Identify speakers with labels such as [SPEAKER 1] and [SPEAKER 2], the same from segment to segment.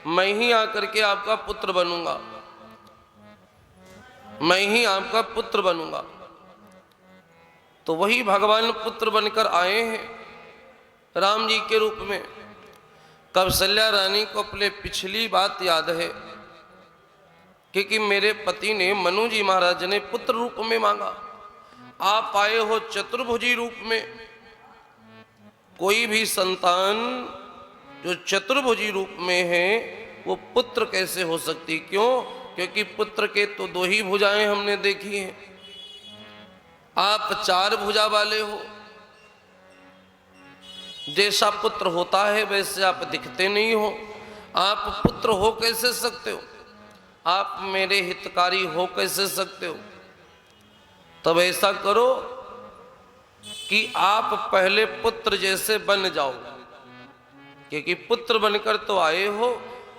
[SPEAKER 1] मैं ही आकर के आपका पुत्र बनूंगा, मैं ही आपका पुत्र बनूंगा। तो वही भगवान पुत्र बनकर आए हैं राम जी के रूप में। कौशल्या रानी को अपने पिछली बात याद है, क्योंकि मेरे पति ने, मनु जी महाराज ने पुत्र रूप में मांगा, आप आए हो चतुर्भुजी रूप में। कोई भी संतान जो चतुर्भुजी रूप में है वो पुत्र कैसे हो सकती? क्यों? क्योंकि पुत्र के तो दो ही भुजाएं हमने देखी हैं, आप चार भुजा वाले हो। जैसा पुत्र होता है वैसे आप दिखते नहीं हो, आप पुत्र हो कैसे सकते हो? आप मेरे हितकारी हो कैसे सकते हो? तब ऐसा करो कि आप पहले पुत्र जैसे बन जाओ, क्योंकि पुत्र बनकर तो आए हो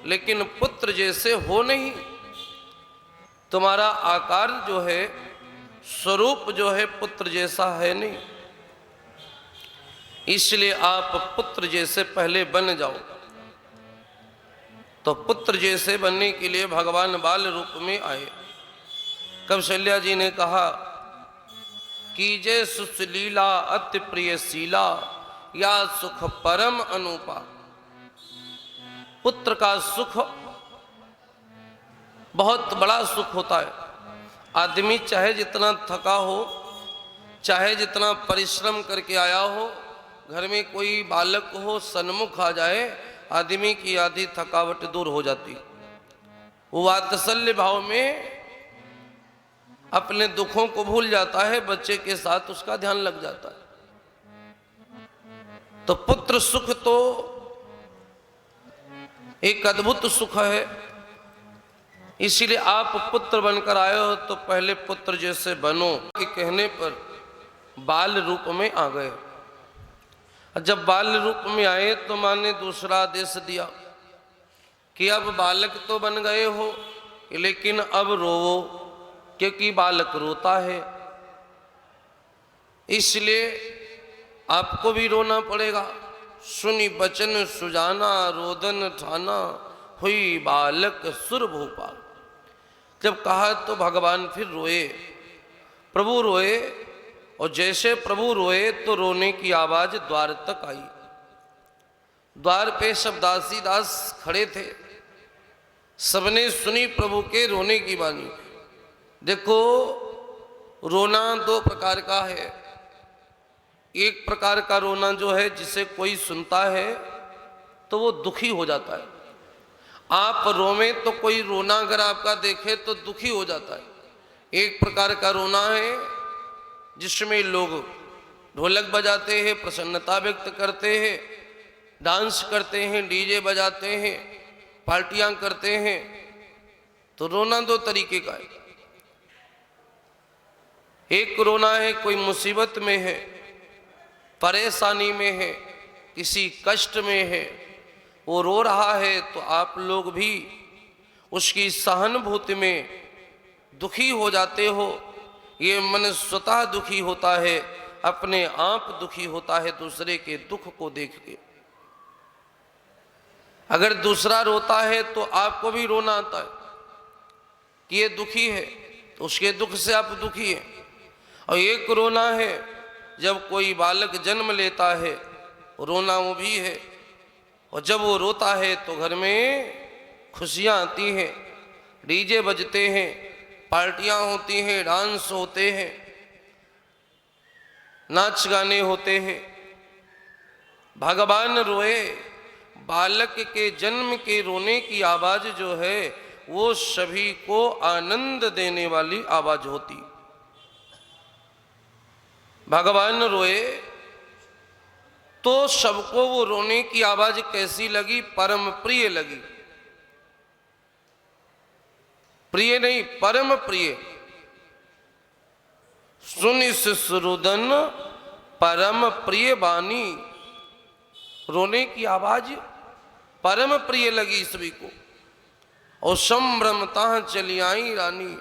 [SPEAKER 1] लेकिन पुत्र जैसे हो नहीं। तुम्हारा आकार जो है, स्वरूप जो है पुत्र जैसा है नहीं, इसलिए आप पुत्र जैसे पहले बन जाओ। तो पुत्र जैसे बनने के लिए भगवान बाल रूप में आए। कौशल्या जी ने कहा कि जय सुशीला अति प्रियशीला या सुख परम अनुपा। पुत्र का सुख बहुत बड़ा सुख होता है। आदमी चाहे जितना थका हो, चाहे जितना परिश्रम करके आया हो, घर में कोई बालक हो सन्मुख आ जाए, आदमी की आधी थकावट दूर हो जाती। वो वात्सल्य भाव में अपने दुखों को भूल जाता है, बच्चे के साथ उसका ध्यान लग जाता है। तो पुत्र सुख तो एक अद्भुत सुख है। इसीलिए आप पुत्र बनकर आए हो तो पहले पुत्र जैसे बनो के कहने पर बाल रूप में आ गए। जब बाल रूप में आए तो मां ने दूसरा आदेश दिया कि अब बालक तो बन गए हो लेकिन अब रोवो, क्योंकि बालक रोता है, इसलिए आपको भी रोना पड़ेगा। सुनी बचन सुजाना रोदन ठाना हुई बालक सुर भूपा। जब कहा तो भगवान फिर रोए, प्रभु रोए, और जैसे प्रभु रोए तो रोने की आवाज द्वार तक आई। द्वार पे सब दासी दास खड़े थे, सबने सुनी प्रभु के रोने की वाणी। देखो, रोना दो प्रकार का है। एक प्रकार का रोना जो है जिसे कोई सुनता है तो वो दुखी हो जाता है। आप रोवे तो कोई रोना अगर आपका देखे तो दुखी हो जाता है। एक प्रकार का रोना है जिसमें लोग ढोलक बजाते हैं, प्रसन्नता व्यक्त करते हैं, डांस करते हैं, डीजे बजाते हैं, पार्टियां करते हैं। तो रोना दो तरीके का है। एक रोना है कोई मुसीबत में है, परेशानी में है, किसी कष्ट में है, वो रो रहा है तो आप लोग भी उसकी सहानुभूति में दुखी हो जाते हो। ये मन स्वतः दुखी होता है, अपने आप दुखी होता है दूसरे के दुख को देख के। अगर दूसरा रोता है तो आपको भी रोना आता है कि ये दुखी है, तो उसके दुख से आप दुखी हैं। और एक रोना है जब कोई बालक जन्म लेता है, रोना वो भी है। और जब वो रोता है तो घर में खुशियाँ आती हैं, डीजे बजते हैं, पार्टियां होती हैं, डांस होते हैं, नाच गाने होते हैं। भगवान रोए, बालक के जन्म के रोने की आवाज जो है वो सभी को आनंद देने वाली आवाज होती। भगवान रोए तो सबको वो रोने की आवाज कैसी लगी? परम प्रिय लगी। प्रिय नहीं, परम प्रिय। सुनि सुरुदन परम प्रिय बानी। रोने की आवाज परम प्रिय लगी सभी को। और संभ्रमता चली आई रानी,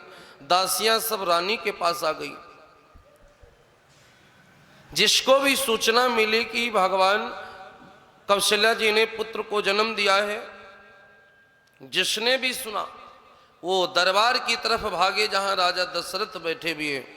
[SPEAKER 1] दासियां सब रानी के पास आ गई। जिसको भी सूचना मिली कि भगवान कौशल्या जी ने पुत्र को जन्म दिया है, जिसने भी सुना वो दरबार की तरफ भागे जहां राजा दशरथ बैठे भी हैं।